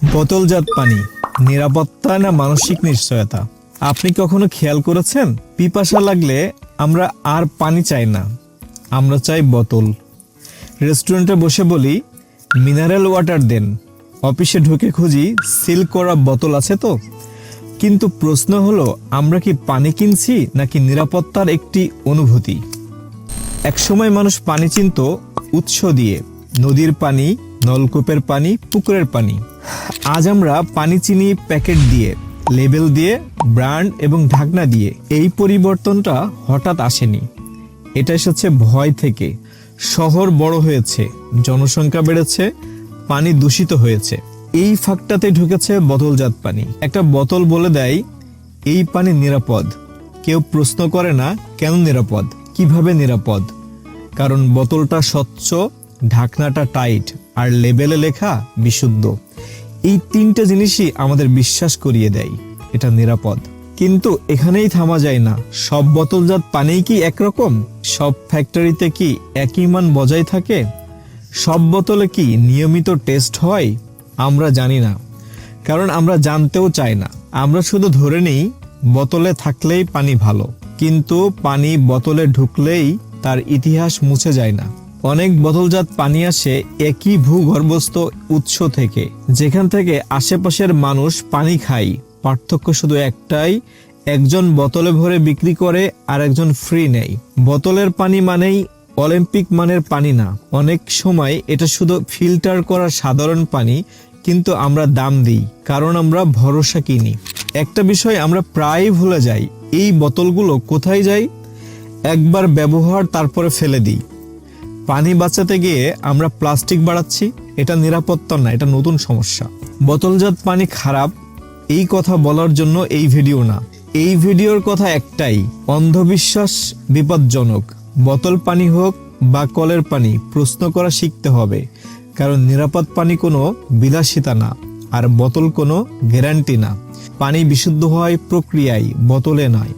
বোতলজাত পানি নিরাপত্তা না মানসিক নিশ্চয়তা? আপনি কখনো খেয়াল করেছেন, পিপাসা লাগলে আমরা আর পানি চাই না, আমরা চাই বোতল। রেস্টুরেন্টে বসে বলি মিনারেল ওয়াটার দেন, অফিসে ঢুকে খুঁজি সিল করা বোতল আছে তো। কিন্তু প্রশ্ন হলো, আমরা কি পানি কিনছি নাকি নিরাপত্তার একটি অনুভূতি? একসময় মানুষ পানি চিনত উৎস দিয়ে, নদীর পানি, নলকূপের পানি, পুকুরের পানি। আজ আমরা পানি চিনি প্যাকেট দিয়ে, লেবেল দিয়ে, ব্র্যান্ড এবং ঢাকনা দিয়ে। এই পরিবর্তনটা হঠাৎ আসেনি, এটা এসেছে ভয় থেকে। শহর বড় হয়েছে, জনসংখ্যা বেড়েছে, পানি দূষিত হয়েছে। এই ফাঁকটাতে ঢুকেছে বোতলজাত পানি। একটা বোতল বলে দেয় এই পানি নিরাপদ। কেউ প্রশ্ন করে না কেন নিরাপদ, কিভাবে নিরাপদ। কারণ বোতলটা স্বচ্ছ, ঢাকনাটা টাইট, আর লেবেলে লেখা বিশুদ্ধ। এই তিনটে জিনিসই আমাদের বিশ্বাস করিয়ে দেয় এটা নিরাপদ। কিন্তু এখানেই থামা যায় না। সব বোতলজাত পানিই কি একরকম? সব ফ্যাক্টরিতে কি একই মান বজায় থাকে? সব বোতলে কি নিয়মিত টেস্ট হয়? আমরা জানি না, কারণ আমরা জানতেও চাই না। আমরা শুধু ধরে নিই বোতলে থাকলেই পানি ভালো, কিন্তু পানি বোতলে ঢুকলেই তার ইতিহাস মুছে যায় না। অনেক বোতলজাত পানি আসে একই ভূগর্ভস্থ উৎস থেকে, যেখান থেকে আশেপাশের মানুষ পানি খায়। পার্থক্য শুধু একটাই, একজন বোতলে ভরে বিক্রি করে আর একজন ফ্রি নেয়। বোতলের পানি মানেই অলিম্পিক মানের পানি না। অনেক সময় এটা শুধু ফিল্টার করা সাধারণ পানি, কিন্তু আমরা দাম দিই কারণ আমরা ভরসা কিনি। একটা বিষয় আমরা প্রায় ভুলে যাই, এই বোতলগুলো কোথায় যায়? একবার ব্যবহার, তারপরে ফেলে দিই। পানি বাঁচাতে গিয়ে আমরা প্লাস্টিক বাড়াচ্ছি। এটা নিরাপত্তা না, এটা নতুন সমস্যা। বোতলজাত পানি খারাপ এই কথা বলার জন্য এই ভিডিও না। এই ভিডিওর কথা একটাই, অন্ধবিশ্বাস বিপজ্জনক। বোতল পানি হোক বা কলের পানি, প্রশ্ন করা শিখতে হবে। কারণ নিরাপদ পানি কোনো বিলাসিতা না, আর বোতল কোনো গ্যারান্টি না। পানি বিশুদ্ধ হয় প্রক্রিয়ায়, বোতলে নয়।